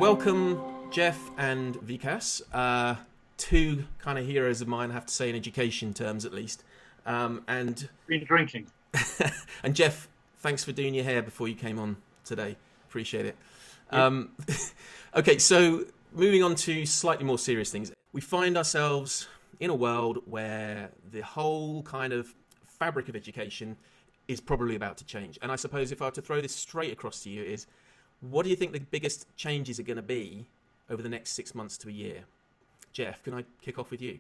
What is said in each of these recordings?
welcome Geoff and Vikas, two kind of heroes of mine, I have to say, in education terms at least. And been drinking. And Geoff, thanks for doing your hair before you came on today. Appreciate it. Yeah. Okay, so moving on to slightly more serious things. We find ourselves in a world where the whole kind of fabric of education is probably about to change. And I suppose if I were to throw this straight across to you is, what do you think the biggest changes are going to be over the next 6 months to a year? Geoff, can I kick off with you?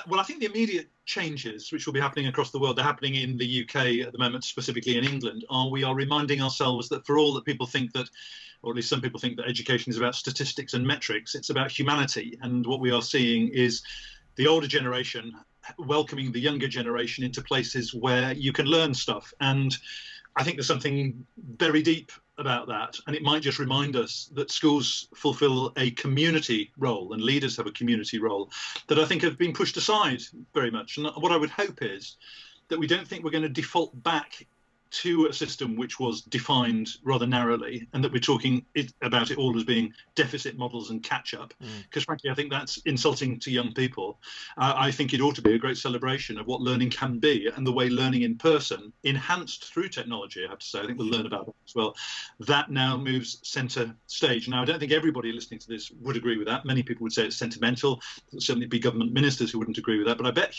Well, I think the immediate changes which will be happening across the world, they're happening in the UK at the moment, specifically in England, we are reminding ourselves that for all that people think that, or at least some people think that education is about statistics and metrics, it's about humanity. And what we are seeing is the older generation welcoming the younger generation into places where you can learn stuff. And I think there's something very deep about that, and it might just remind us that schools fulfill a community role and leaders have a community role that I think have been pushed aside very much. And what I would hope is that we don't think we're going to default back to a system which was defined rather narrowly, and that we're talking about it all as being deficit models and catch-up, because frankly I think that's insulting to young people. I think it ought to be a great celebration of what learning can be, and the way learning in person, enhanced through technology, I have to say, I think we'll learn about that as well, that now moves centre stage. Now I don't think everybody listening to this would agree with that. Many people would say it's sentimental. There'll certainly be government ministers who wouldn't agree with that, but I bet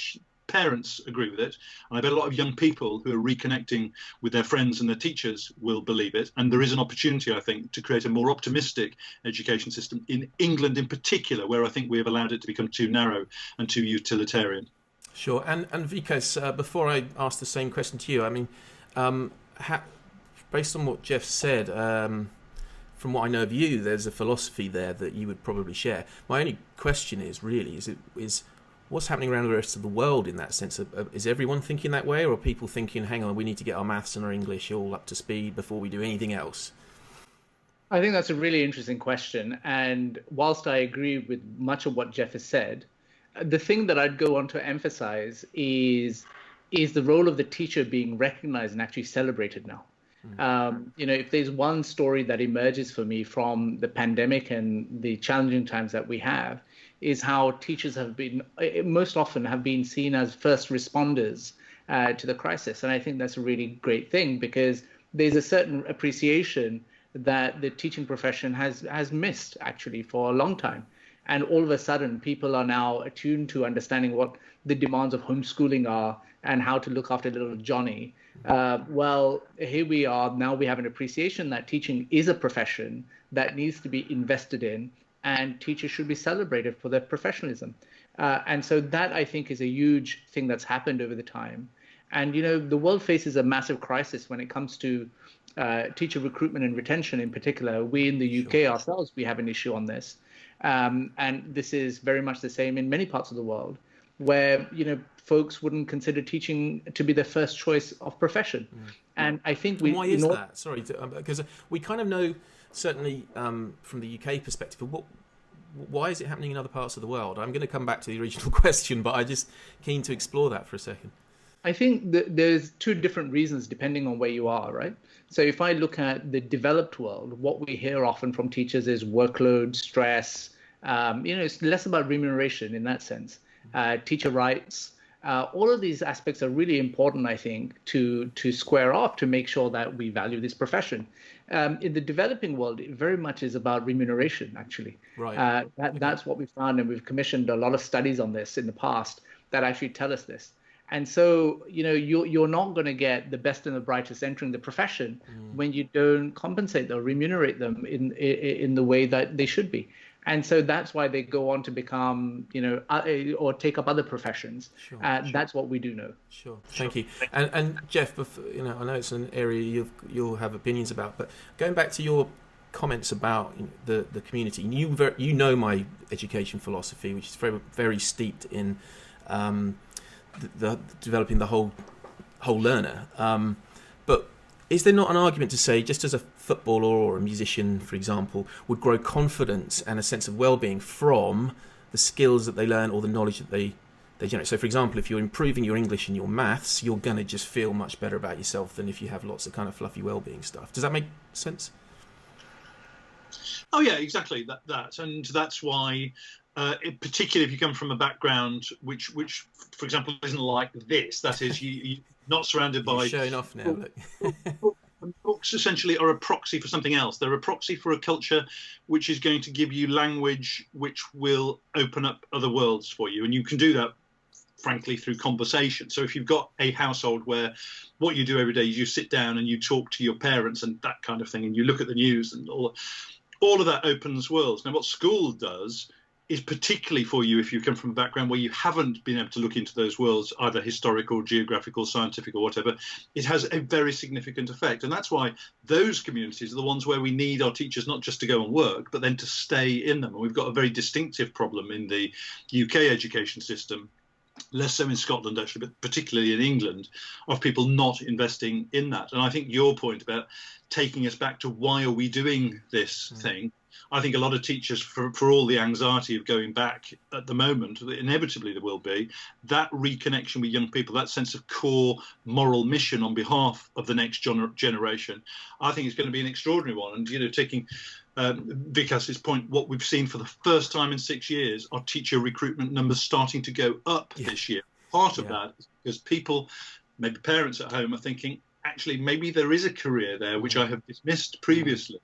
parents agree with it, and I bet a lot of young people who are reconnecting with their friends and their teachers will believe it. And there is an opportunity, I think, to create a more optimistic education system in England in particular, where I think we have allowed it to become too narrow and too utilitarian. Sure. And Vikas, before I ask the same question to you, I mean, based on what Geoff said, from what I know of you, there's a philosophy there that you would probably share. My only question is really, is what's happening around the rest of the world in that sense? Is everyone thinking that way, or are people thinking, hang on, we need to get our maths and our English all up to speed before we do anything else? I think that's a really interesting question. And whilst I agree with much of what Geoff has said, the thing that I'd go on to emphasize is the role of the teacher being recognized and actually celebrated now. If there's one story that emerges for me from the pandemic and the challenging times that we have, is how teachers have been, most often have been seen as first responders to the crisis. And I think that's a really great thing, because there's a certain appreciation that the teaching profession has missed actually for a long time. And all of a sudden, people are now attuned to understanding what the demands of homeschooling are and how to look after little Johnny. Well, here we are. Now we have an appreciation that teaching is a profession that needs to be invested in, and teachers should be celebrated for their professionalism. And so that, I think, is a huge thing that's happened over the time. And, the world faces a massive crisis when it comes to teacher recruitment and retention in particular. We in the UK ourselves, we have an issue on this. And this is very much the same in many parts of the world, where, folks wouldn't consider teaching to be their first choice of profession. And I think why is that? Sorry, because we kind of know, certainly from the UK perspective, why is it happening in other parts of the world? I'm going to come back to the original question, but I'm just keen to explore that for a second. I think that there's two different reasons depending on where you are, right? So if I look at the developed world, what we hear often from teachers is workload, stress. It's less about remuneration in that sense. Teacher rights. All of these aspects are really important, I think, to square off, to make sure that we value this profession. In the developing world, it very much is about remuneration, actually. Right. That's what we found, and we've commissioned a lot of studies on this in the past that actually tell us this. And so, you're not going to get the best and the brightest entering the profession when you don't compensate or remunerate them in the way that they should be. And so that's why they go on to become, or take up other professions. Sure. That's what we do know. Sure. Thank you. And Geoff, I know it's an area you'll have opinions about, but going back to your comments about the community, you know my education philosophy, which is very, very steeped in the developing the whole learner. But is there not an argument to say, just as a footballer or a musician, for example, would grow confidence and a sense of well-being from the skills that they learn or the knowledge that they generate? So, for example, if you're improving your English and your maths, you're going to just feel much better about yourself than if you have lots of kind of fluffy well-being stuff. Does that make sense? Oh yeah, exactly that, and that's why, particularly if you come from a background which, for example, isn't like this. That is, you're not surrounded by. You're showing off now. Books essentially are a proxy for something else. They're a proxy for a culture which is going to give you language which will open up other worlds for you, and you can do that, frankly, through conversation. So if you've got a household where what you do every day is you sit down and you talk to your parents and that kind of thing, and you look at the news and all of that opens worlds. Now, what school does is particularly for you if you come from a background where you haven't been able to look into those worlds, either historical, geographical, scientific, or whatever, it has a very significant effect. And that's why those communities are the ones where we need our teachers not just to go and work, but then to stay in them. And we've got a very distinctive problem in the UK education system, less so in Scotland, actually, but particularly in England, of people not investing in that. And I think your point about taking us back to why are we doing this thing, I think a lot of teachers, for all the anxiety of going back at the moment, inevitably there will be, that reconnection with young people, that sense of core moral mission on behalf of the next generation, I think is going to be an extraordinary one. And, you know, taking Vikas's point, what we've seen for the first time in 6 years are teacher recruitment numbers starting to go up this year. Part of that is because people, maybe parents at home, are thinking, actually, maybe there is a career there which I have dismissed previously,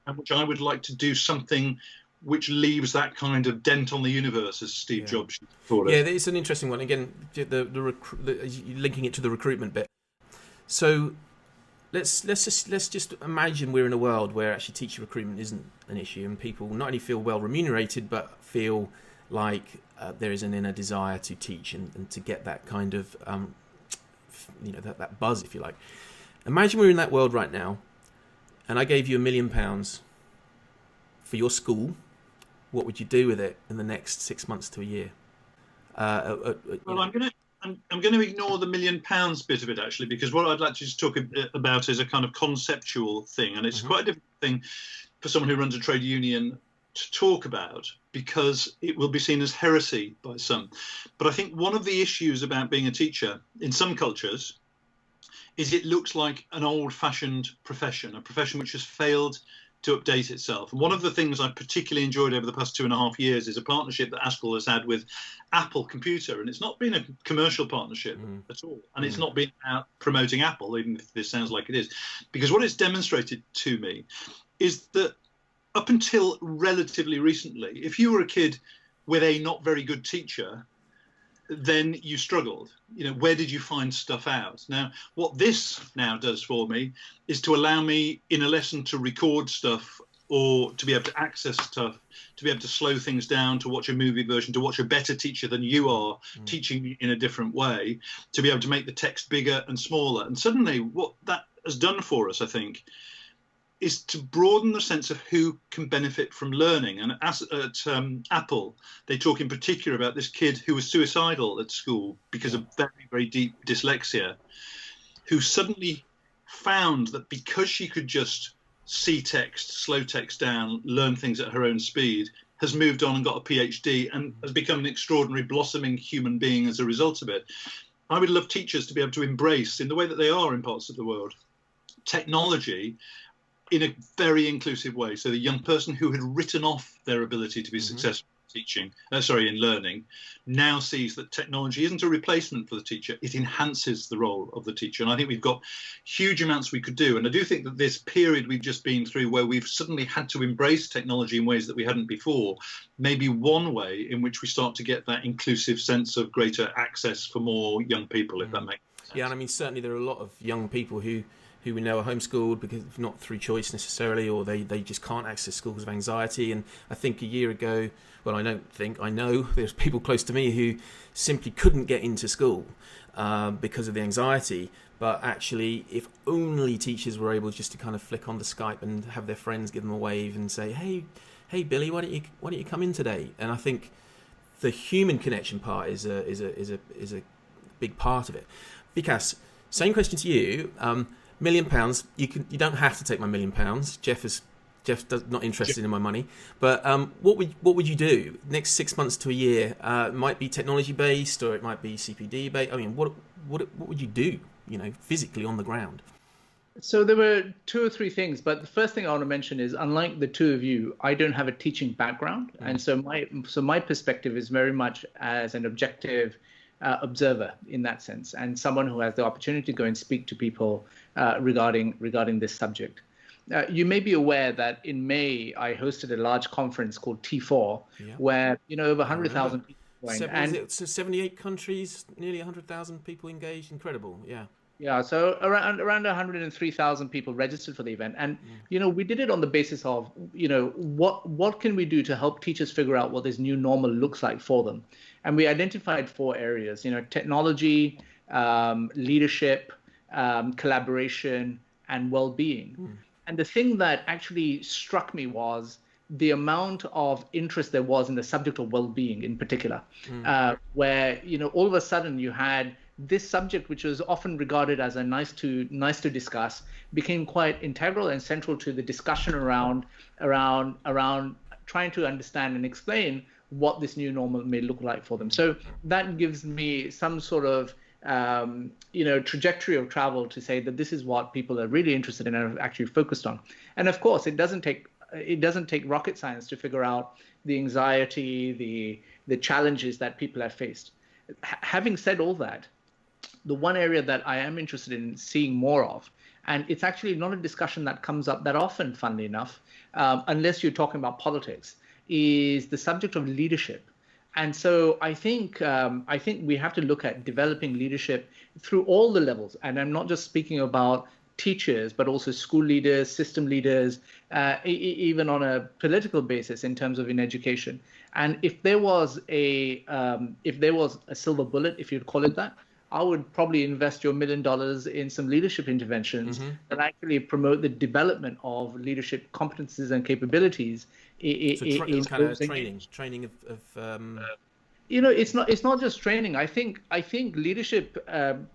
and which I would like to do something which leaves that kind of dent on the universe, as Steve Jobs thought it. Yeah, it's an interesting one. Again, linking it to the recruitment bit. So let's just imagine we're in a world where actually teacher recruitment isn't an issue, and people not only feel well remunerated, but feel like there is an inner desire to teach and to get that kind of that buzz, if you like. Imagine we're in that world right now, and I gave you £1 million for your school. What would you do with it in the next 6 months to a year? Well, I'm going to ignore the £1 million bit of it, actually, because what I'd like to just talk about is a kind of conceptual thing, and it's quite a different thing for someone who runs a trade union to talk about, because it will be seen as heresy by some. But I think one of the issues about being a teacher in some cultures is it looks like an old-fashioned profession, a profession which has failed to update itself. And one of the things I particularly enjoyed over the past 2.5 years is a partnership that Askell has had with Apple Computer. And it's not been a commercial partnership at all. And it's not been out promoting Apple, even if this sounds like it is. Because what it's demonstrated to me is that up until relatively recently, if you were a kid with a not very good teacher, then you struggled. You know, where did you find stuff out? Now, what this now does for me is to allow me in a lesson to record stuff, or to be able to access stuff, to be able to slow things down, to watch a movie version, to watch a better teacher than you are teaching me in a different way, to be able to make the text bigger and smaller. And suddenly what that has done for us, I think, is to broaden the sense of who can benefit from learning. And at Apple, they talk in particular about this kid who was suicidal at school because of very, very deep dyslexia, who suddenly found that because she could just see text, slow text down, learn things at her own speed, has moved on and got a PhD and has become an extraordinary blossoming human being as a result of it. I would love teachers to be able to embrace, in the way that they are in parts of the world, technology in a very inclusive way. So the young person who had written off their ability to be successful in learning, now sees that technology isn't a replacement for the teacher, it enhances the role of the teacher. And I think we've got huge amounts we could do. And I do think that this period we've just been through, where we've suddenly had to embrace technology in ways that we hadn't before, may be one way in which we start to get that inclusive sense of greater access for more young people, if that makes sense. Yeah, and I mean, certainly there are a lot of young people who we know are homeschooled, because not through choice necessarily, or they just can't access school because of anxiety. And I think a year ago, well, I know there's people close to me who simply couldn't get into school because of the anxiety. But actually, if only teachers were able just to kind of flick on the Skype and have their friends give them a wave and say, hey Billy, why don't you come in today? And I think the human connection part is a big part of it. Vikas, same question to you. £1 million. You don't have to take my £1 million. Geoff's not interested in my money. But what would you do next 6 months to a year? It might be technology based, or it might be CPD based. I mean, what would you do? You know, physically on the ground. So there were two or three things, but the first thing I want to mention is, unlike the two of you, I don't have a teaching background, and so my perspective is very much as an objective observer in that sense, and someone who has the opportunity to go and speak to people regarding this subject. You may be aware that in May I hosted a large conference called T4, Yeah. where over I remember. 100,000 people joined, Was it 78 countries, nearly 100,000 people engaged? Incredible. Yeah. yeah, so around 103,000 people registered for the event, and we did it on the basis of what can we do to help teachers figure out what this new normal looks like for them, and we identified four areas: technology, leadership, collaboration, and well-being. And the thing that actually struck me was the amount of interest there was in the subject of well-being in particular, where all of a sudden you had this subject, which was often regarded as a nice to discuss, became quite integral and central to the discussion around trying to understand and explain what this new normal may look like for them. So that gives me some sort of trajectory of travel to say that this is what people are really interested in and have actually focused on. And of course, it doesn't take rocket science to figure out the anxiety, the challenges that people have faced. Having said all that, the one area that I am interested in seeing more of, and it's actually not a discussion that comes up that often, funnily enough, unless you're talking about politics, is the subject of leadership. And so I think we have to look at developing leadership through all the levels. And I'm not just speaking about teachers, but also school leaders, system leaders, even on a political basis in terms of in education. And if there was a silver bullet, if you'd call it that, I would probably invest your $1 million in some leadership interventions that actually promote the development of leadership competencies and capabilities. Training of it's not just training. I think leadership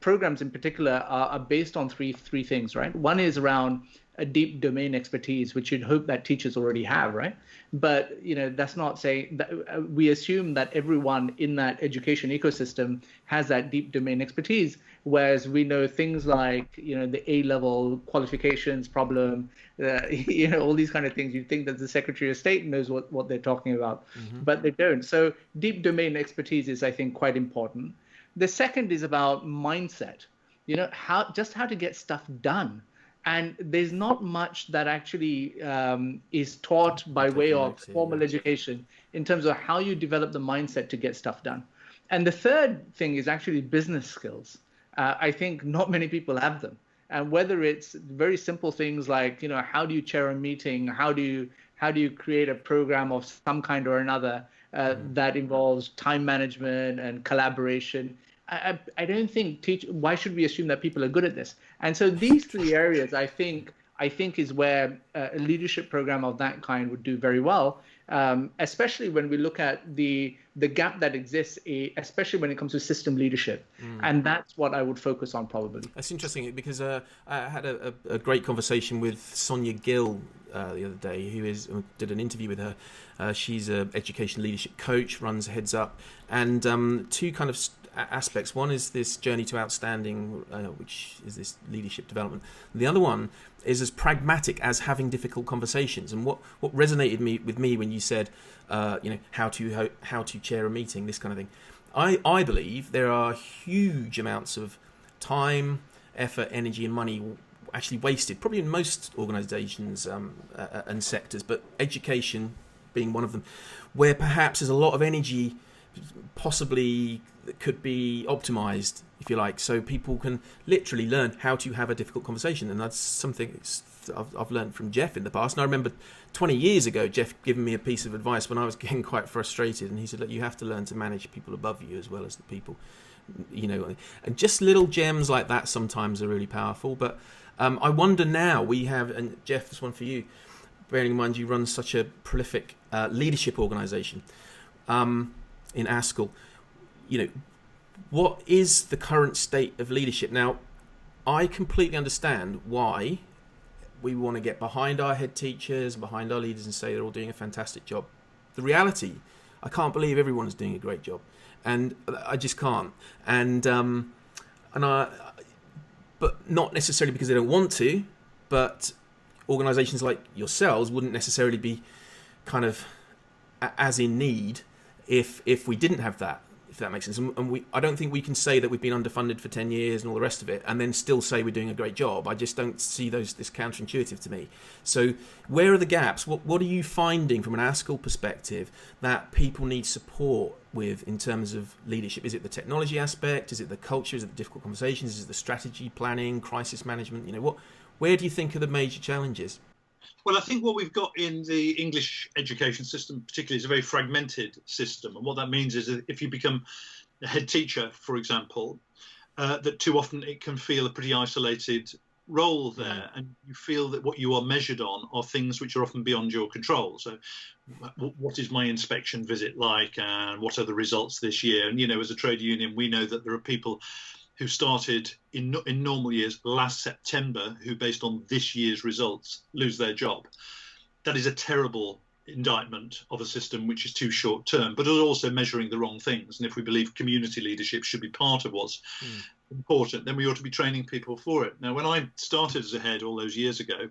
programs in particular are based on three things, right? One is around a deep domain expertise, which you'd hope that teachers already have, right? But that's not saying that we assume that everyone in that education ecosystem has that deep domain expertise, whereas we know things like the A-level qualifications problem, all these kind of things. You'd think that the Secretary of State knows what they're talking about, but they don't. So deep domain expertise is, I think, quite important. The second is about mindset. How to get stuff done. And there's not much that actually is taught by way of formal education in terms of how you develop the mindset to get stuff done. And the third thing is actually business skills. I think not many people have them. And whether it's very simple things like, how do you chair a meeting? How do you create a program of some kind or another that involves time management and collaboration? I don't think why should we assume that people are good at this? And so these three areas, I think is where a leadership program of that kind would do very well, especially when we look at the gap that exists, especially when it comes to system leadership. And that's what I would focus on probably. That's interesting because I had a great conversation with Sonia Gill the other day, who did an interview with her. She's an education leadership coach, runs Heads Up, and two kind of aspects. One is this journey to outstanding, which is this leadership development. The other one is as pragmatic as having difficult conversations. And what resonated with me when you said, how to chair a meeting, this kind of thing. I believe there are huge amounts of time, effort, energy, and money actually wasted, probably in most organisations and sectors, but education being one of them, where perhaps there's a lot of energy possibly that could be optimized, if you like, so people can literally learn how to have a difficult conversation. And that's something I've learned from Geoff in the past. And I remember 20 years ago, Geoff giving me a piece of advice when I was getting quite frustrated, and he said, look, you have to learn to manage people above you as well as the people, and just little gems like that sometimes are really powerful. But I wonder now, we have, and Geoff, this one for you, bearing in mind you run such a prolific leadership organization in our school, what is the current state of leadership? Now, I completely understand why we want to get behind our head teachers, behind our leaders, and say they're all doing a fantastic job. The reality, I can't believe everyone is doing a great job, and I just can't. And but not necessarily because they don't want to, but organisations like yourselves wouldn't necessarily be kind of as in need if we didn't have that, if that makes sense. And I don't think we can say that we've been underfunded for 10 years and all the rest of it and then still say we're doing a great job. I just don't see this counterintuitive to me. So where are the gaps? What are you finding from an ASCL perspective that people need support with in terms of leadership? Is it the technology aspect? Is it the culture? Is it the difficult conversations? Is it the strategy, planning, crisis management? Where do you think are the major challenges? Well, I think what we've got in the English education system particularly is a very fragmented system. And what that means is that if you become a head teacher, for example, that too often it can feel a pretty isolated role there. And you feel that what you are measured on are things which are often beyond your control. So what is my inspection visit like, and what are the results this year? And, as a trade union, we know that there are people who started in normal years last September, who based on this year's results lose their job. That is a terrible indictment of a system which is too short term, but is also measuring the wrong things. And if we believe community leadership should be part of what's important, then we ought to be training people for it. Now, when I started as a head all those years ago,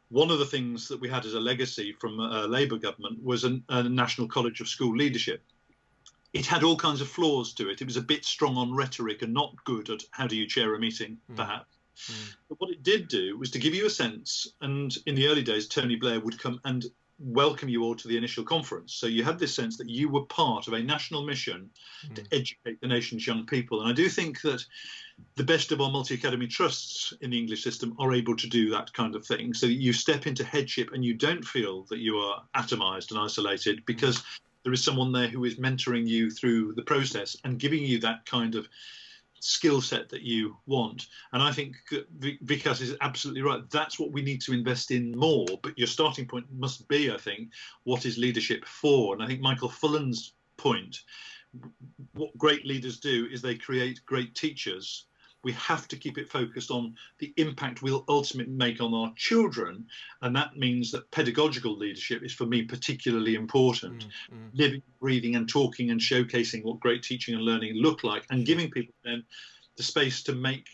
one of the things that we had as a legacy from a Labour government was a National College of School Leadership. It had all kinds of flaws to it. It was a bit strong on rhetoric and not good at how do you chair a meeting, perhaps. But what it did do was to give you a sense, and in the early days, Tony Blair would come and welcome you all to the initial conference. So you had this sense that you were part of a national mission to educate the nation's young people. And I do think that the best of our multi-academy trusts in the English system are able to do that kind of thing, so that you step into headship and you don't feel that you are atomized and isolated, because there is someone there who is mentoring you through the process and giving you that kind of skill set that you want. And I think Vikas is absolutely right. That's what we need to invest in more. But your starting point must be, I think, what is leadership for? And I think Michael Fullan's point, what great leaders do is they create great teachers. We have to keep it focused on the impact we'll ultimately make on our children. And that means that pedagogical leadership is, for me, particularly important. Living, breathing and talking and showcasing what great teaching and learning look like, and giving people then the space to make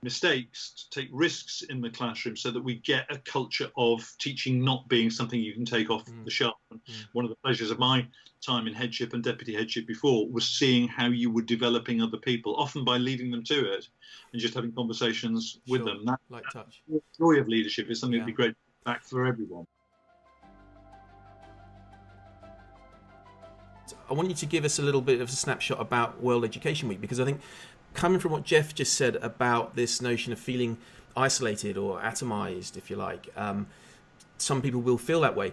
mistakes, to take risks in the classroom, so that we get a culture of teaching not being something you can take off the shelf. And one of the pleasures of my time in headship and deputy headship before was seeing how you were developing other people, often by leading them to it and just having conversations with them. That light touch. The joy of leadership is something that'd be great back for everyone. I want you to give us a little bit of a snapshot about World Education Week, because I think, coming from what Geoff just said about this notion of feeling isolated or atomized, if you like, some people will feel that way.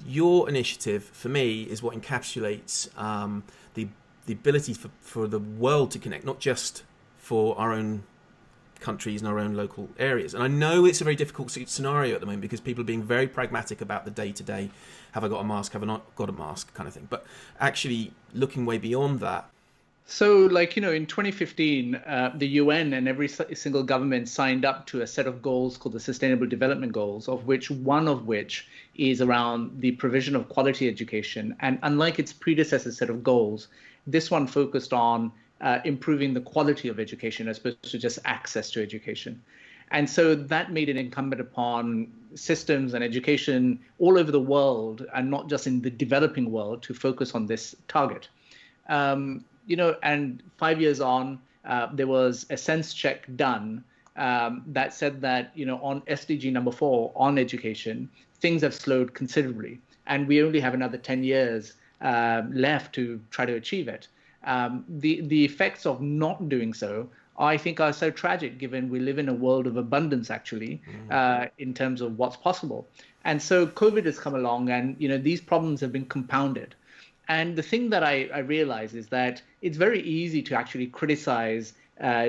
Your initiative, for me, is what encapsulates the ability for the world to connect, not just for our own countries and our own local areas. And I know it's a very difficult scenario at the moment, because people are being very pragmatic about the day-to-day, have I got a mask, have I not got a mask kind of thing. But actually looking way beyond that. So, in 2015, the UN and every single government signed up to a set of goals called the Sustainable Development Goals, one of which is around the provision of quality education. And unlike its predecessor set of goals, this one focused on improving the quality of education as opposed to just access to education. And so that made it incumbent upon systems and education all over the world, and not just in the developing world, to focus on this target. And 5 years on, there was a sense check done that said that, on SDG number 4 on education, things have slowed considerably, and we only have another 10 years left to try to achieve it. The effects of not doing so, I think, are so tragic, given we live in a world of abundance, actually, in terms of what's possible. And so COVID has come along, and, these problems have been compounded. And the thing that I realize is that it's very easy to actually criticize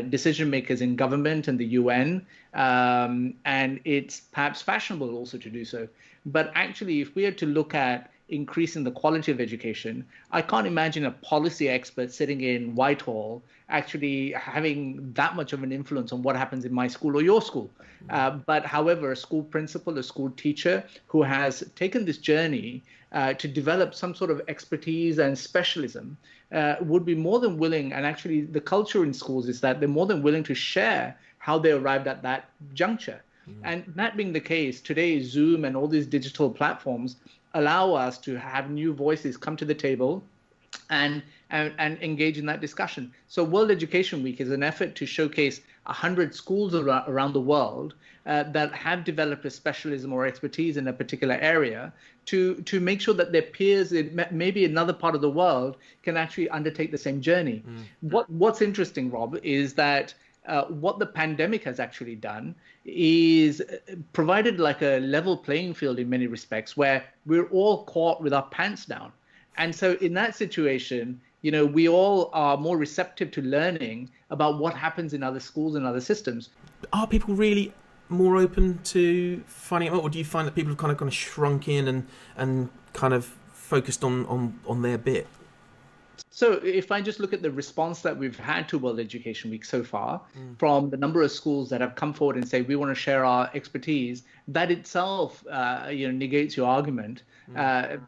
decision makers in government and the UN, and it's perhaps fashionable also to do so. But actually, if we are to look at increasing the quality of education, I can't imagine a policy expert sitting in Whitehall actually having that much of an influence on what happens in my school or your school. But however, a school principal, a school teacher who has taken this journey to develop some sort of expertise and specialism would be more than willing, and actually the culture in schools is that they're more than willing to share how they arrived at that juncture. And that being the case, today Zoom and all these digital platforms allow us to have new voices come to the table and engage in that discussion. So World Education Week is an effort to showcase 100 schools around the world that have developed a specialism or expertise in a particular area to make sure that their peers in maybe another part of the world can actually undertake the same journey. What's interesting, Rob, is that what the pandemic has actually done is provided like a level playing field in many respects, where we're all caught with our pants down. And so in that situation, we all are more receptive to learning about what happens in other schools and other systems. Are people really more open to finding out, or do you find that people have kind of shrunk in and kind of focused on their bit? So if I just look at the response that we've had to World Education Week so far, from the number of schools that have come forward and say, we want to share our expertise, that itself negates your argument,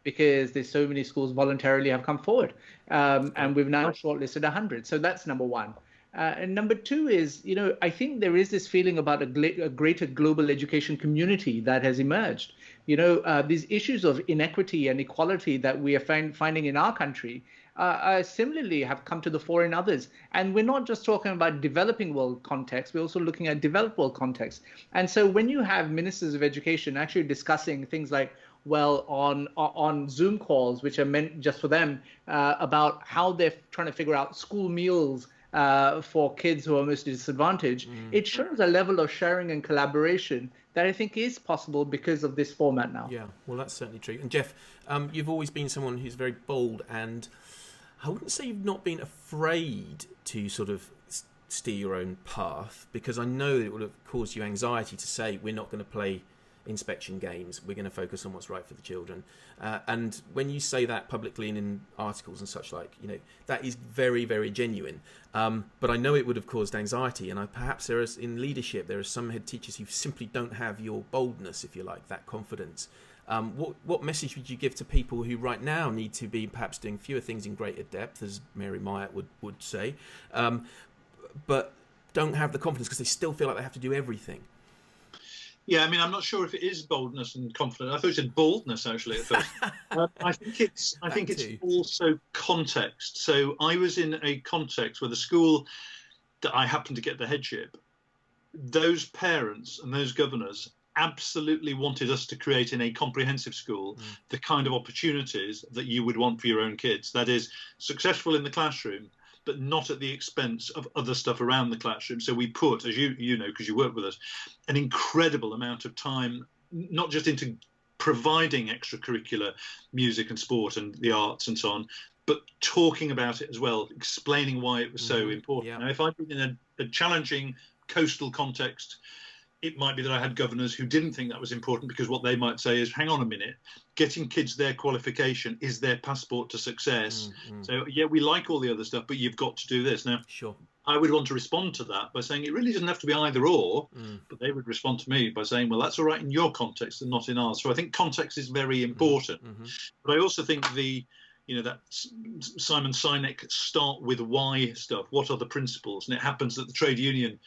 because there's so many schools voluntarily have come forward. And we've now shortlisted 100. So that's number one. And number two is, I think there is this feeling about a greater global education community that has emerged. These issues of inequity and equality that we are finding in our country similarly have come to the fore in others. And we're not just talking about developing world context, we're also looking at developed world context. And so when you have ministers of education actually discussing things like, well, on Zoom calls, which are meant just for them, about how they're trying to figure out school meals for kids who are most disadvantaged, it shows a level of sharing and collaboration that I think is possible because of this format now. Yeah, well, that's certainly true. And Geoff, you've always been someone who's very bold, and I wouldn't say you've not been afraid to sort of steer your own path, because I know that it would have caused you anxiety to say, we're not going to play inspection games, we're going to focus on what's right for the children. And when you say that publicly and in articles and such like, that is very, very genuine. But I know it would have caused anxiety, and perhaps in leadership, there are some head teachers who simply don't have your boldness, if you like, that confidence. What message would you give to people who right now need to be perhaps doing fewer things in greater depth, as Mary Myatt would say, but don't have the confidence because they still feel like they have to do everything? Yeah, I mean, I'm not sure if it is boldness and confidence. I thought you said baldness, actually, at first. I think it's also context. So I was in a context where the school that I happened to get the headship, those parents and those governors absolutely wanted us to create in a comprehensive school the kind of opportunities that you would want for your own kids. That is, successful in the classroom, but not at the expense of other stuff around the classroom. So we put, as you know, because you work with us, an incredible amount of time, not just into providing extracurricular music and sport and the arts and so on, but talking about it as well, explaining why it was so important. Yeah. Now, if I'd been in a challenging coastal context, it might be that I had governors who didn't think that was important, because what they might say is, hang on a minute, getting kids their qualification is their passport to success. So, yeah, we like all the other stuff, but you've got to do this. Now, sure. I would want to respond to that by saying it really doesn't have to be either or, but they would respond to me by saying, well, that's all right in your context and not in ours. So I think context is very important. But I also think that Simon Sinek start with why stuff, what are the principles? And it happens that the trade union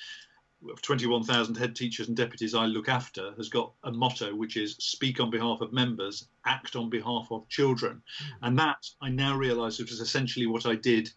of 21,000 head teachers and deputies I look after has got a motto, which is speak on behalf of members, act on behalf of children. And that I now realise was essentially what I did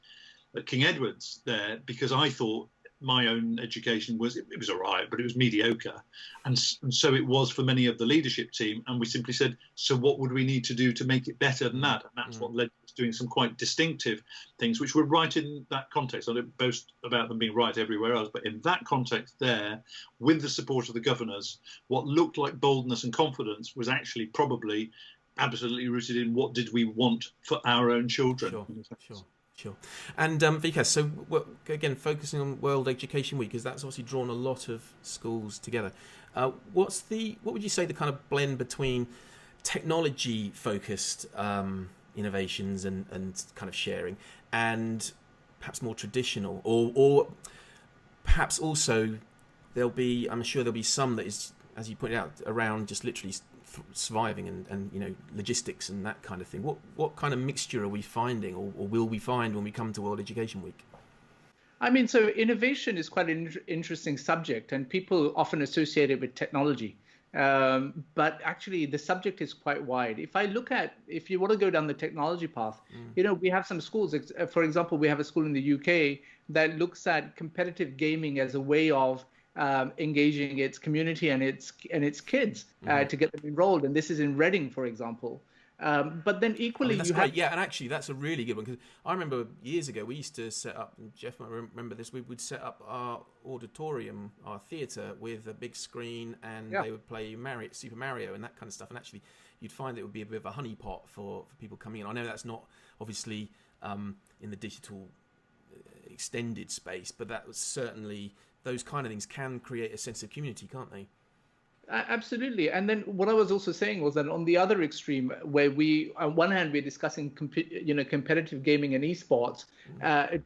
at King Edward's there, because I thought my own education was, it was all right, but it was mediocre. And so it was for many of the leadership team. And we simply said, so what would we need to do to make it better than that? And that's what led to us doing some quite distinctive things, which were right in that context. I don't boast about them being right everywhere else, but in that context there, with the support of the governors, what looked like boldness and confidence was actually probably absolutely rooted in what did we want for our own children. Sure. And Vikas, so again, focusing on World Education Week, because that's obviously drawn a lot of schools together. What would you say the kind of blend between technology-focused innovations and kind of sharing, and perhaps more traditional, or perhaps also I'm sure there'll be some that is, as you pointed out, around just literally surviving and logistics and that kind of thing. What kind of mixture are we finding, or will we find when we come to World Education Week? I mean, so innovation is quite an interesting subject, and people often associate it with technology. But actually, the subject is quite wide. If you want to go down the technology path, we have some schools. For example, we have a school in the UK that looks at competitive gaming as a way of engaging its community and its kids to get them enrolled. And this is in Reading, for example. But then equally, that's great. Yeah, and actually, that's a really good one, because I remember years ago we used to set up, and Geoff might remember this. We would set up our auditorium, our theatre, with a big screen, and they would play Super Mario and that kind of stuff. And actually, you'd find it would be a bit of a honeypot for people coming in. I know that's not obviously in the digital extended space, but that was certainly, those kind of things can create a sense of community, can't they? Absolutely. And then what I was also saying was that on the other extreme, where on one hand, we're discussing competitive gaming and esports,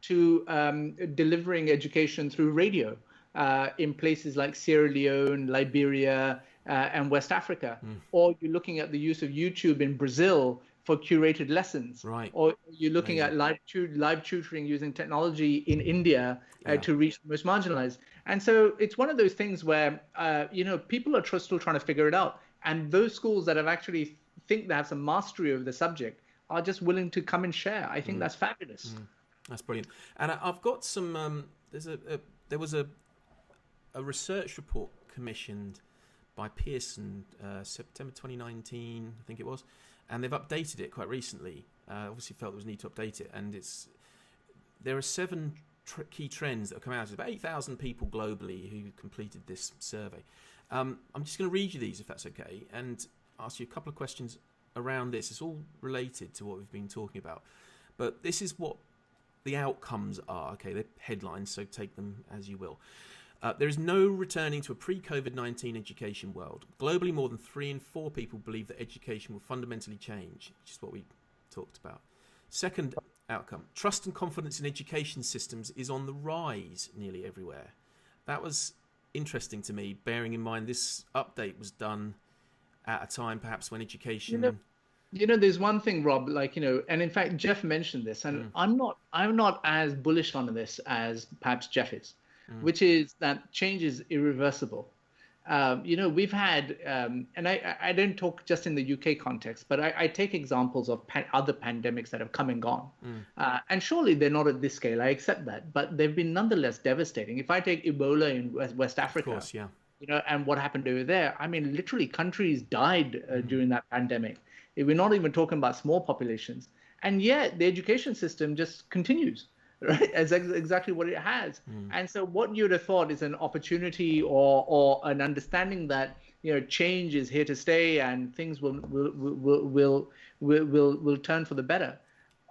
to delivering education through radio in places like Sierra Leone, Liberia, and West Africa. Or you're looking at the use of YouTube in Brazil for curated lessons. Right. Or you're looking at live tutoring using technology in India to reach the most marginalized. And so it's one of those things where, people are still trying to figure it out. And those schools that have actually think they have some mastery over the subject are just willing to come and share. I think that's fabulous. That's brilliant. And I've got some, there was a research report commissioned by Pearson, September 2019, I think it was. And they've updated it quite recently. Obviously felt there was a need to update it. And there are 7 key trends that have come out. There's about 8,000 people globally who completed this survey. I'm just going to read you these, if that's okay, and ask you a couple of questions around this. It's all related to what we've been talking about. But this is what the outcomes are. Okay, they're headlines, so take them as you will. There is no returning to a pre-COVID-19 education world. Globally, more than 3 in 4 people believe that education will fundamentally change, which is what we talked about. Second outcome, trust and confidence in education systems is on the rise nearly everywhere. That was interesting to me, bearing in mind this update was done at a time perhaps when education... There's one thing, Rob, and in fact, Geoff mentioned this, and I'm not as bullish on this as perhaps Geoff is. Which is that change is irreversible. We've had, and I don't talk just in the UK context, but I take examples of other pandemics that have come and gone. And surely they're not at this scale, I accept that, but they've been nonetheless devastating. If I take Ebola in West Africa, of course, yeah. And what happened over there, I mean, literally countries died during that pandemic. We're not even talking about small populations. And yet the education system just continues. Right, as exactly what it has. And so what you'd have thought is an opportunity or an understanding that change is here to stay and things will turn for the better.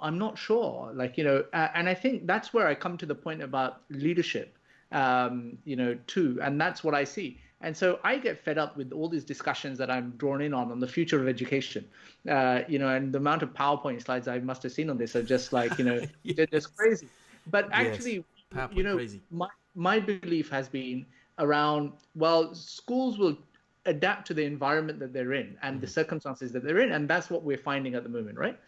I'm not sure, and I think that's where I come to the point about leadership, too, and that's what I see. And so I get fed up with all these discussions that I'm drawn in on the future of education, and the amount of PowerPoint slides I must have seen on this are just yes. They're just crazy. But actually, crazy. My belief has been around, schools will adapt to the environment that they're in and the circumstances that they're in. And that's what we're finding at the moment, right?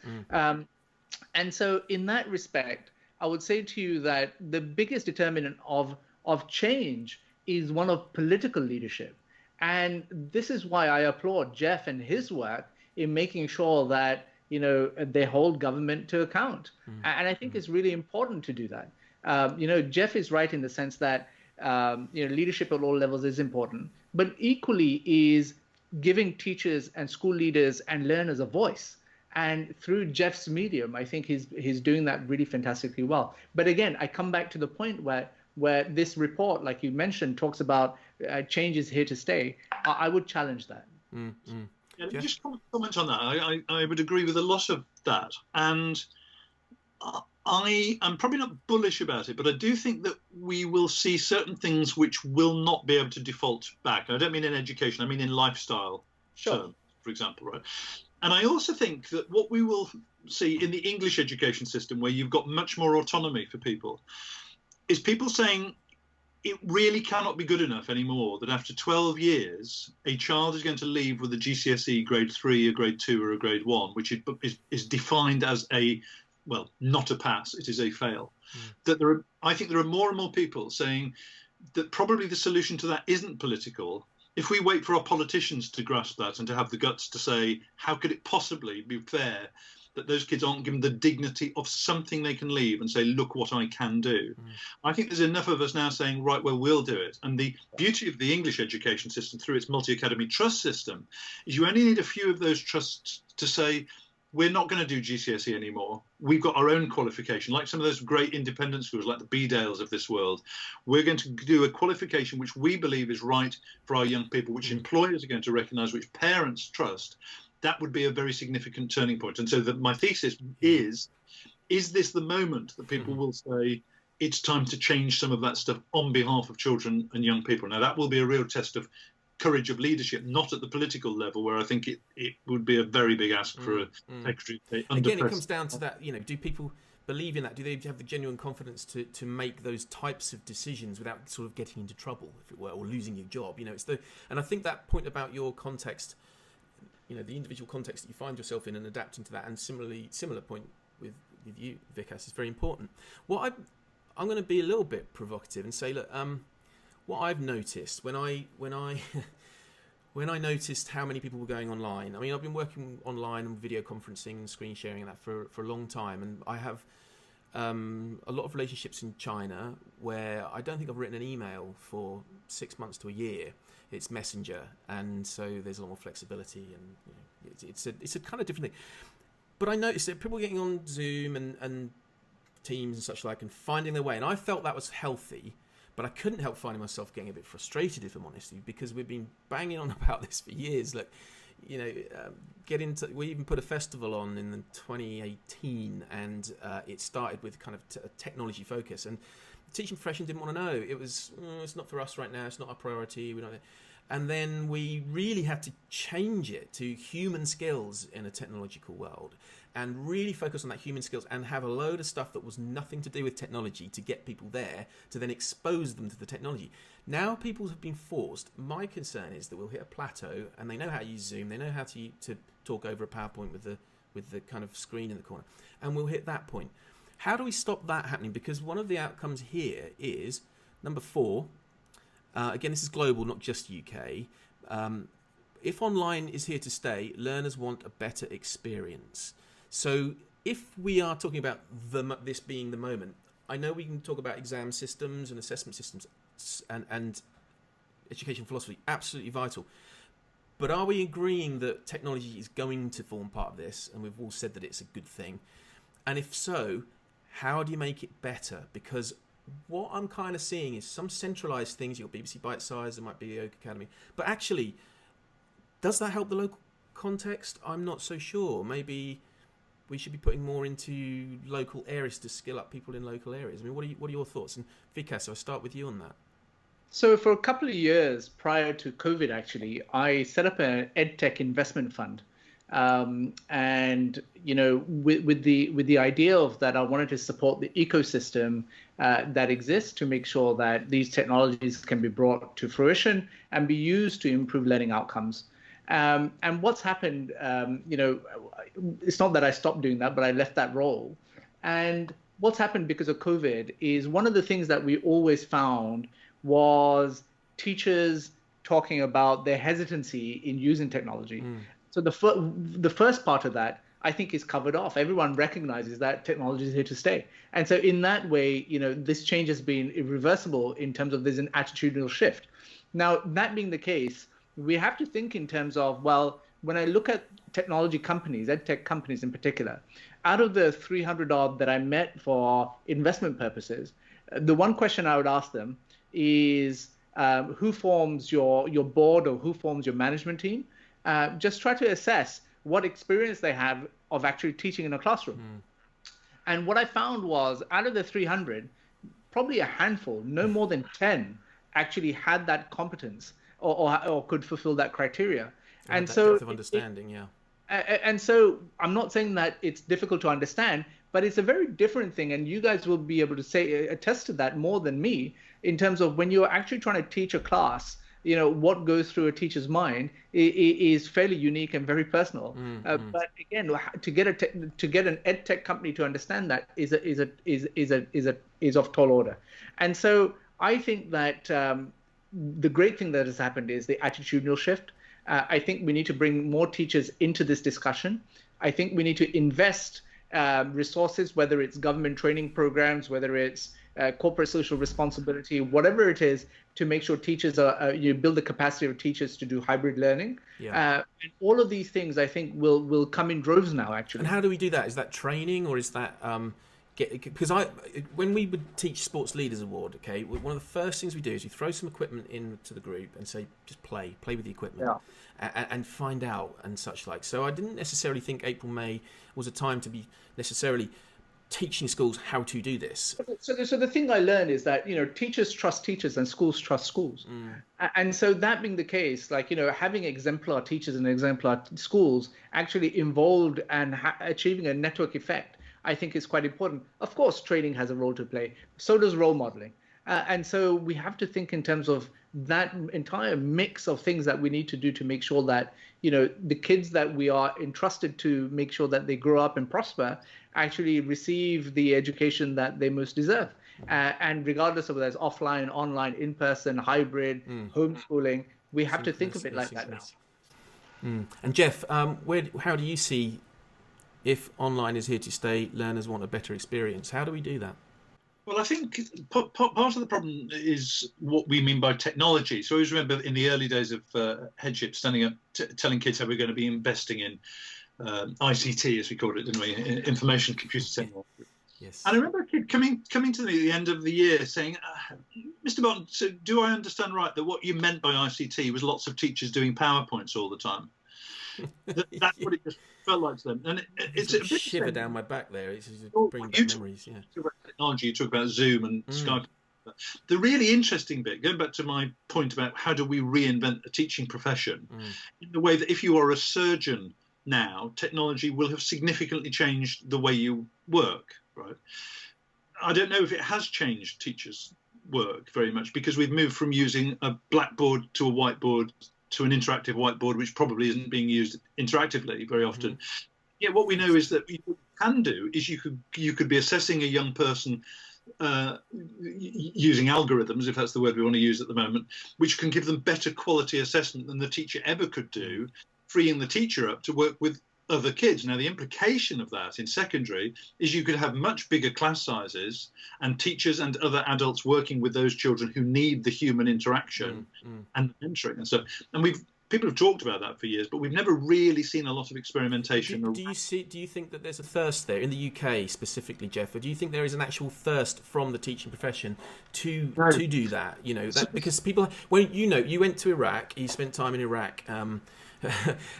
And so in that respect, I would say to you that the biggest determinant of change is one of political leadership. And this is why I applaud Geoff and his work in making sure that, they hold government to account. And I think it's really important to do that. Geoff is right in the sense that, leadership at all levels is important, but equally is giving teachers and school leaders and learners a voice. And through Geoff's medium, I think he's doing that really fantastically well. But again, I come back to the point where this report, like you mentioned, talks about changes here to stay. I would challenge that. Yeah, just comment on that. I would agree with a lot of that. And I am probably not bullish about it, but I do think that we will see certain things which will not be able to default back. I don't mean in education, I mean in lifestyle terms, for example, right? And I also think that what we will see in the English education system, where you've got much more autonomy for people, is people saying it really cannot be good enough anymore that after 12 years, a child is going to leave with a GCSE grade 3, a grade 2, or a grade 1, which is defined as a well, not a pass, it is a fail. That I think there are more and more people saying that probably the solution to that isn't political. If we wait for our politicians to grasp that and to have the guts to say, how could it possibly be fair that those kids aren't given the dignity of something they can leave and say, look what I can do. I think there's enough of us now saying, right, well, we'll do it. And the beauty of the English education system through its multi-academy trust system is you only need a few of those trusts to say, we're not going to do GCSE anymore. We've got our own qualification, like some of those great independent schools, like the Bedales of this world. We're going to do a qualification which we believe is right for our young people, which employers are going to recognise, which parents trust. That would be a very significant turning point. And so my thesis is this the moment that people will say, it's time to change some of that stuff on behalf of children and young people? Now, that will be a real test of courage of leadership, not at the political level, where I think it would be a very big ask for a Secretary of State. Again, it comes down to that, do people believe in that? Do they have the genuine confidence to make those types of decisions without sort of getting into trouble, if it were, or losing your job? And I think that point about your context, the individual context that you find yourself in and adapting to that, and similar point with you, Vikas, is very important. I'm going to be a little bit provocative and say, look, what I've noticed when I noticed how many people were going online. I mean, I've been working online and video conferencing and screen sharing and that for a long time, and I have a lot of relationships in China where I don't think I've written an email for 6 months to a year. It's Messenger, and so there's a lot more flexibility, and it's a kind of different thing. But I noticed that people were getting on Zoom and Teams and such like, and finding their way, and I felt that was healthy. But I couldn't help finding myself getting a bit frustrated, if I'm honest, because we've been banging on about this for years. Look, we even put a festival on in 2018, and it started with kind of a technology focus. And the teaching profession didn't want to know. It was, it's not for us right now. It's not our priority. We don't. And then we really had to change it to human skills in a technological world, and really focus on that human skills and have a load of stuff that was nothing to do with technology to get people there, to then expose them to the technology. Now people have been forced. My concern is that we'll hit a plateau, and they know how to use Zoom, they know how to talk over a PowerPoint with the kind of screen in the corner, and we'll hit that point. How do we stop that happening? Because one of the outcomes here is, number 4, again, this is global, not just UK. If online is here to stay, learners want a better experience. So if we are talking about this being the moment, I know we can talk about exam systems and assessment systems and education philosophy, absolutely vital. But are we agreeing that technology is going to form part of this? And we've all said that it's a good thing. And if so, how do you make it better? Because what I'm kind of seeing is some centralised things. You've got BBC Bite Size, there might be the Oak Academy. But actually, does that help the local context? I'm not so sure. Maybe we should be putting more into local areas to skill up people in local areas. I mean, what are your thoughts? And Vikas, I'll start with you on that. So for a couple of years prior to COVID, actually, I set up an EdTech investment fund. And with the idea of that, I wanted to support the ecosystem that exists to make sure that these technologies can be brought to fruition and be used to improve learning outcomes. And what's happened, it's not that I stopped doing that, but I left that role. And what's happened because of COVID is one of the things that we always found was teachers talking about their hesitancy in using technology. So the first part of that, I think, is covered off. Everyone recognizes that technology is here to stay. And so in that way, this change has been irreversible in terms of there's an attitudinal shift. Now, that being the case, we have to think in terms of, well, when I look at technology companies, edtech companies in particular, out of the 300 odd that I met for investment purposes, the one question I would ask them is who forms your board or who forms your management team? Just try to assess what experience they have of actually teaching in a classroom. And what I found was out of the 300, probably a handful, no more than 10, actually had that competence or could fulfill that criteria. And that so depth of understanding, and so I'm not saying that it's difficult to understand, but it's a very different thing. And you guys will be able to attest to that more than me in terms of when you're actually trying to teach a class what goes through a teacher's mind is fairly unique and very personal. But again, to get an ed tech company to understand that is of tall order. And so I think that the great thing that has happened is the attitudinal shift. I think we need to bring more teachers into this discussion. I think we need to invest resources, whether it's government training programs, whether it's corporate social responsibility, whatever it is, to make sure teachers you build the capacity of teachers to do hybrid learning. And all of these things, I think, will come in droves now, actually. And how do we do that? Is that training, or is that because when we would teach Sports Leaders Award, okay, one of the first things we do is we throw some equipment into the group and say, just play with the equipment and find out and such like. So I didn't necessarily think April, May was a time to be necessarily teaching schools how to do this. So the thing I learned is that, teachers trust teachers and schools trust schools. And so that being the case, like, having exemplar teachers and exemplar schools actually involved and achieving a network effect, I think is quite important. Of course, training has a role to play. So does role modeling. And so we have to think in terms of that entire mix of things that we need to do to make sure that, the kids that we are entrusted to make sure that they grow up and prosper actually receive the education that they most deserve. And regardless of whether it's offline, online, in-person, hybrid, homeschooling, we have to think of it like that now. And Geoff, how do you see, if online is here to stay, learners want a better experience? How do we do that? Well, I think part of the problem is what we mean by technology. So I always remember in the early days of headship, standing up, telling kids how we're going to be investing in ICT, as we called it, didn't we? Information computer technology. Yes. And I remember a kid coming to me at the end of the year saying, Mr. Barton, so do I understand right that what you meant by ICT was lots of teachers doing PowerPoints all the time? That's what it just felt like to them. And it's a bit shiver down my back there. It's bringing back memories. Yeah. You talk about technology, you talk about Zoom and Skype. The really interesting bit, going back to my point about how do we reinvent a teaching profession, in the way that if you are a surgeon now, technology will have significantly changed the way you work, right? I don't know if it has changed teachers' work very much, because we've moved from using a blackboard to a whiteboard to an interactive whiteboard, which probably isn't being used interactively very often. Yeah, what we know is that what you can do is you could be assessing a young person using algorithms, if that's the word we want to use at the moment, which can give them better quality assessment than the teacher ever could do, freeing the teacher up to work with other kids. Now, the implication of that in secondary is you could have much bigger class sizes and teachers and other adults working with those children who need the human interaction and mentoring and stuff. And people have talked about that for years, but we've never really seen a lot of experimentation. Do you think that there's a thirst there in the UK specifically, Geoff? Or do you think there is an actual thirst from the teaching profession to do that? Because people, when you went to Iraq, you spent time in Iraq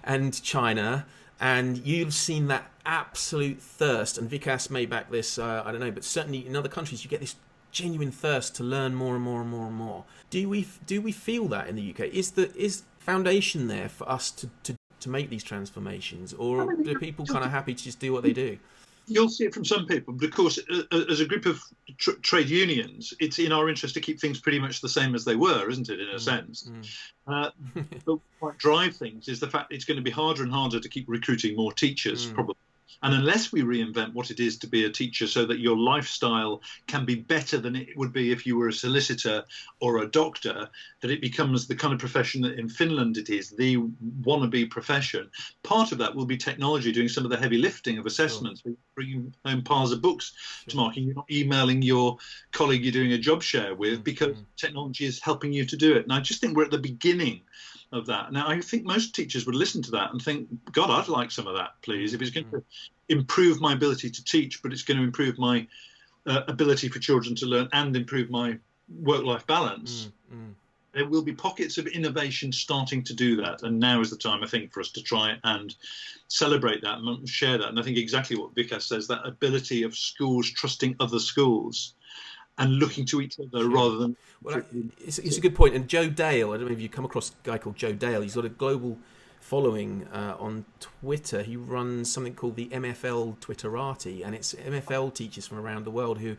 and China, and you've seen that absolute thirst. And Vikas may back this, I don't know, but certainly in other countries you get this genuine thirst to learn more and more and more and more. Do we feel that in the UK? Is foundation there for us to make these transformations, or are people kind of happy to just do what they do? You'll see it from some people, but of course, as a group of trade unions, it's in our interest to keep things pretty much the same as they were, isn't it, in a sense? But what drive things is the fact that it's going to be harder and harder to keep recruiting more teachers, probably. And unless we reinvent what it is to be a teacher so that your lifestyle can be better than it would be if you were a solicitor or a doctor, that it becomes the kind of profession that in Finland it is, the wannabe profession, part of that will be technology doing some of the heavy lifting of assessments, bringing home piles of books to marking. You're not emailing your colleague you're doing a job share with because technology is helping you to do it. And I just think we're at the beginning of that. Now, I think most teachers would listen to that and think, God, I'd like some of that, please. If it's going to improve my ability to teach, but it's going to improve my ability for children to learn and improve my work-life balance, there will be pockets of innovation starting to do that. And now is the time, I think, for us to try and celebrate that and share that. And I think exactly what Vikas says, that ability of schools trusting other schools and looking to each other rather than... Well, it's a good point. And Joe Dale, I don't know if you've come across a guy called Joe Dale. He's got a global following on Twitter. He runs something called the MFL Twitterati, and it's MFL teachers from around the world who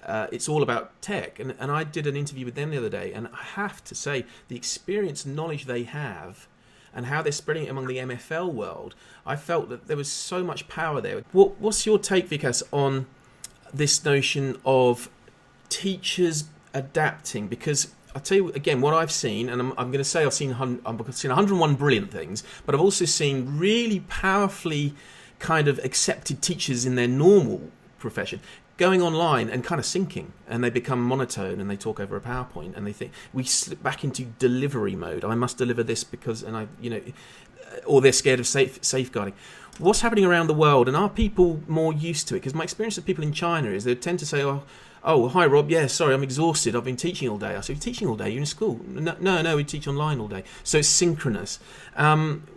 it's all about tech. And I did an interview with them the other day, and I have to say, the experience and knowledge they have and how they're spreading it among the MFL world, I felt that there was so much power there. What's your take, Vikas, on this notion of teachers adapting? Because I'll tell you again what I've seen, and I'm going to say I've seen 101 brilliant things, but I've also seen really powerfully kind of accepted teachers in their normal profession going online and kind of sinking, and they become monotone and they talk over a PowerPoint and they think we slip back into delivery mode. I must deliver this because, and I, or they're scared of safeguarding. What's happening around the world, and are people more used to it? Because my experience of people in China is they tend to say, oh, hi Rob, yeah, sorry, I'm exhausted, I've been teaching all day. I said, you're teaching all day, you're in school? No, we teach online all day. So it's synchronous.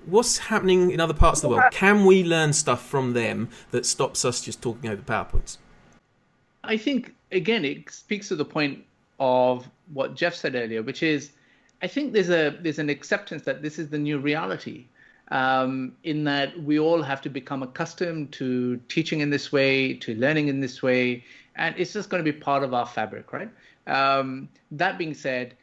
What's happening in other parts of the world? Can we learn stuff from them that stops us just talking over PowerPoints? I think, again, it speaks to the point of what Geoff said earlier, which is, I think there's an acceptance that this is the new reality, in that we all have to become accustomed to teaching in this way, to learning in this way, and it's just going to be part of our fabric, right? That being said,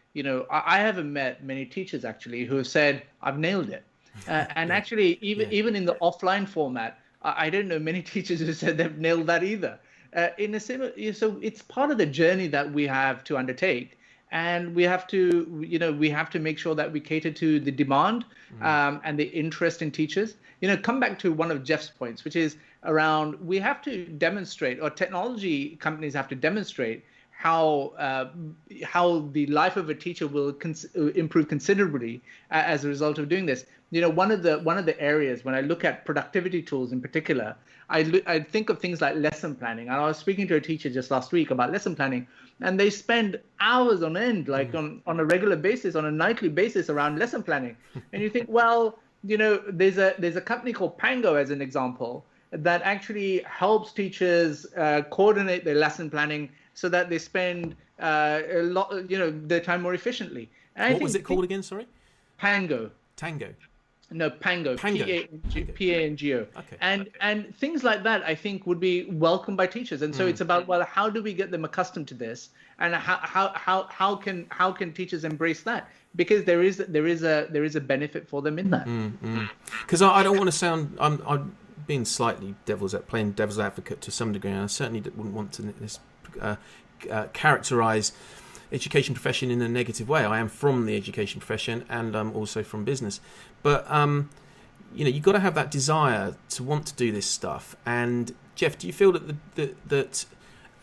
I haven't met many teachers actually who have said, I've nailed it. And actually, even in the offline format, I don't know many teachers who said they've nailed that either. In a similar, so it's part of the journey that we have to undertake, and we have to, make sure that we cater to the demand and the interest in teachers. Come back to one of Geoff's points, which is around we have to demonstrate, or technology companies have to demonstrate how the life of a teacher will improve considerably as a result of doing this. One of the areas when I look at productivity tools in particular, I think of things like lesson planning. And I was speaking to a teacher just last week about lesson planning, and they spend hours on end, like on a regular basis, on a nightly basis around lesson planning. And you think, well, there's a company called Pango, as an example, that actually helps teachers coordinate their lesson planning so that they spend a lot, their time more efficiently. And what was it called again? Sorry. Pango. Tango. No, Pango. Pango. Okay. And things like that, I think, would be welcomed by teachers. And so it's about, well, how do we get them accustomed to this, and how can teachers embrace that? Because there is a benefit for them in that. Because I don't want to sound I'm being slightly playing devil's advocate to some degree, and I certainly wouldn't want to characterize education profession in a negative way. I am from the education profession, and I'm also from business, but you've got to have that desire to want to do this stuff. And Geoff, do you feel that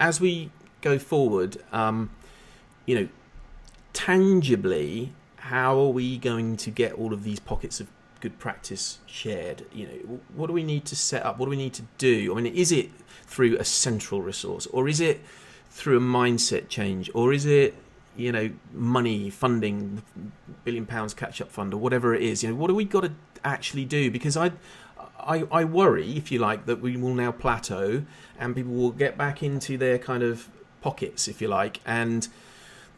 as we go forward, tangibly, how are we going to get all of these pockets of good practice shared? What do we need to set up? What do we need to do? I mean, is it through a central resource, or is it through a mindset change, or is it money, funding, £1 billion Catchup fund, or whatever it is? What do we got to actually do? Because I worry, if you like, that we will now plateau and people will get back into their kind of pockets, if you like, and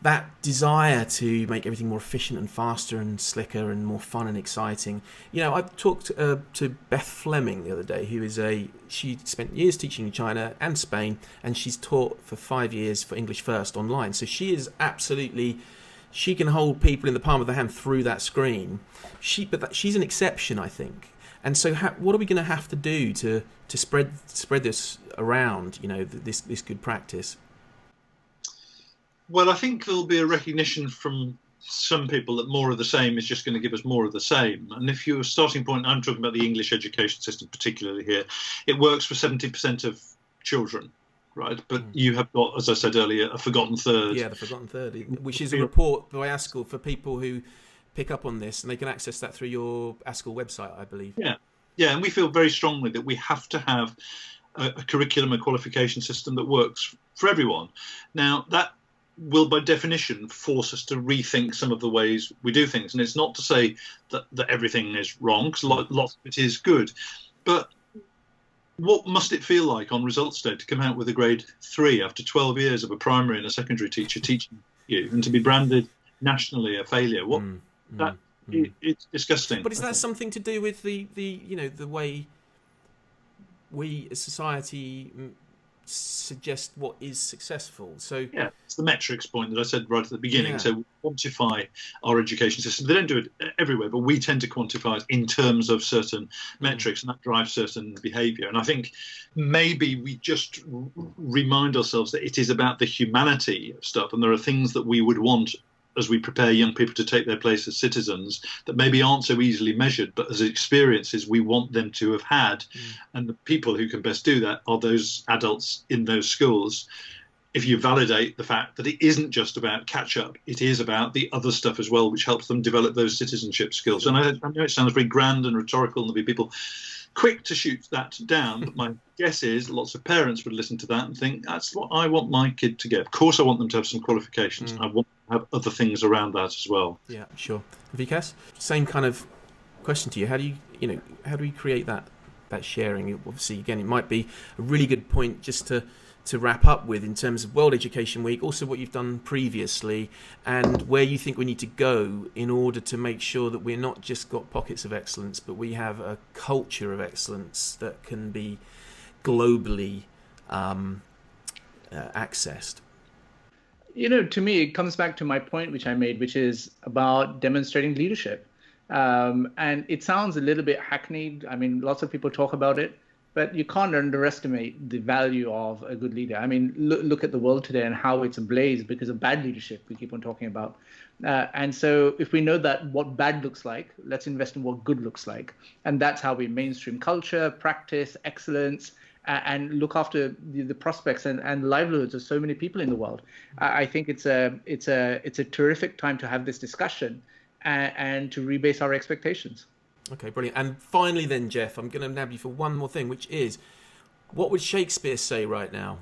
that desire to make everything more efficient and faster and slicker and more fun and exciting. I talked to Beth Fleming the other day, she spent years teaching in China and Spain, and she's taught for 5 years for English First online. So she is she can hold people in the palm of the hand through that screen. She's an exception, I think. And so what are we going to have to do to spread this around, this good practice? Well, I think there'll be a recognition from some people that more of the same is just going to give us more of the same. And if your starting point, I'm talking about the English education system particularly here, it works for 70% of children, right? But you have got, as I said earlier, a forgotten third. Yeah, the forgotten third, which is a report by ASCL for people who pick up on this, and they can access that through your ASCL website, I believe. Yeah, and we feel very strongly that we have to have a curriculum and qualification system that works for everyone. Now, that will by definition force us to rethink some of the ways we do things. And it's not to say that everything is wrong, because lots of it is good. But what must it feel like on results day to come out with a grade 3 after 12 years of a primary and a secondary teacher teaching you, and to be branded nationally a failure? It's disgusting. But is that something to do with the way we as society suggest what is successful. So yeah, it's the metrics point that I said right at the beginning. Yeah. So we quantify our education system. They don't do it everywhere, but we tend to quantify it in terms of certain metrics, and that drives certain behaviour. And I think maybe we just remind ourselves that it is about the humanity of stuff, and there are things that we would want as we prepare young people to take their place as citizens that maybe aren't so easily measured, but as experiences we want them to have had. And the people who can best do that are those adults in those schools. If you validate the fact that it isn't just about catch-up, it is about the other stuff as well, which helps them develop those citizenship skills. And I know it sounds very grand and rhetorical, and there'll be people quick to shoot that down, but my guess is lots of parents would listen to that and think, that's what I want my kid to get. Of course I want them to have some qualifications. I want to have other things around that as well. Yeah, sure. Vikas, same kind of question to you. How do we create that sharing? Obviously, again, it might be a really good point just to wrap up with in terms of World Education Week, also what you've done previously, and where you think we need to go in order to make sure that we're not just got pockets of excellence, but we have a culture of excellence that can be globally accessed. To me, it comes back to my point, which I made, which is about demonstrating leadership. And it sounds a little bit hackneyed. I mean, lots of people talk about it, but you can't underestimate the value of a good leader. I mean, look at the world today and how it's ablaze because of bad leadership we keep on talking about. And so if we know that what bad looks like, let's invest in what good looks like. And that's how we mainstream culture, practice, excellence, and look after the prospects and livelihoods of so many people in the world. I think it's a terrific time to have this discussion and to rebase our expectations. Okay, brilliant. And finally then, Geoff, I'm going to nab you for one more thing, which is, what would Shakespeare say right now?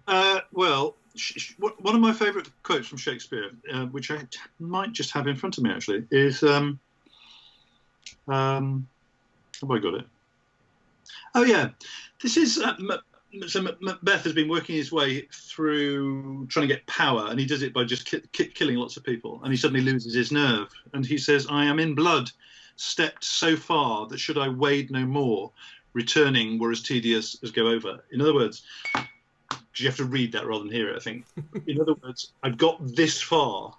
One of my favourite quotes from Shakespeare, which I might just have in front of me actually, is, have I got it? Oh yeah, this is, so Macbeth has been working his way through trying to get power, and he does it by just killing lots of people, and he suddenly loses his nerve, and he says, I am in blood, stepped so far that should I wade no more, returning were as tedious as go over. In other words, you have to read that rather than hear it, I think. In other words, I've got this far,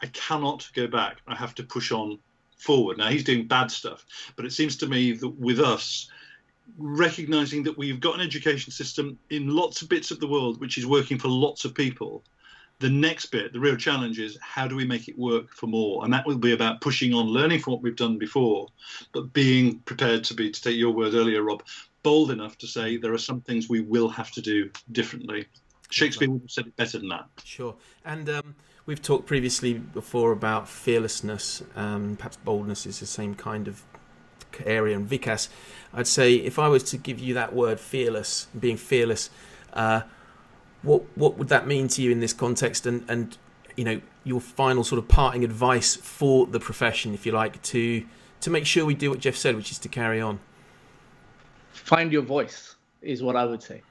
I cannot go back, I have to push on forward. Now, he's doing bad stuff, but it seems to me that with us, recognizing that we've got an education system in lots of bits of the world which is working for lots of people, the next bit, the real challenge, is how do we make it work for more? And that will be about pushing on, learning from what we've done before, but being prepared to take your word earlier, Rob, bold enough to say there are some things we will have to do differently. Shakespeare would have said it better than that. Sure. And we've talked previously before about fearlessness. Perhaps boldness is the same kind of area. And Vikas, I'd say if I was to give you that word, fearless, being fearless, what would that mean to you in this context? And your final sort of parting advice for the profession, if you like, to make sure we do what Geoff said, which is to carry on. Find your voice is what I would say.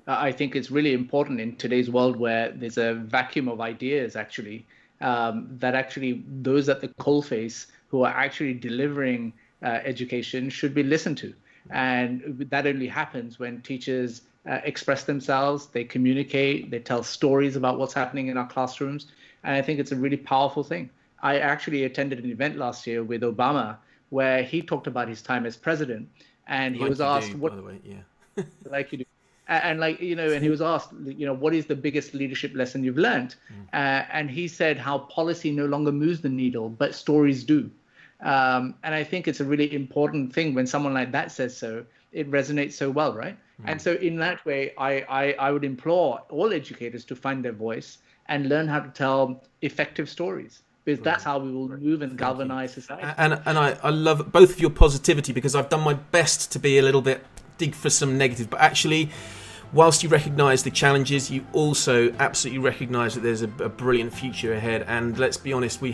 I think it's really important in today's world where there's a vacuum of ideas, actually, that actually those at the coalface who are actually delivering education should be listened to. And that only happens when teachers express themselves, they communicate, they tell stories about what's happening in our classrooms. And I think it's a really powerful thing. I actually attended an event last year with Obama where he talked about his time as president. And he was asked, by the way, yeah. Like you do. And and he was asked, what is the biggest leadership lesson you've learned? And he said how policy no longer moves the needle, but stories do. And I think it's a really important thing when someone like that says so. It resonates so well, right? And so in that way, I would implore all educators to find their voice and learn how to tell effective stories, because that's how we will move and galvanize society. And I love both of your positivity, because I've done my best to be a little bit dig for some negative, but actually, whilst you recognise the challenges, you also absolutely recognise that there's a brilliant future ahead. And let's be honest, we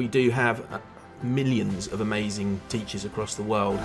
do have millions of amazing teachers across the world.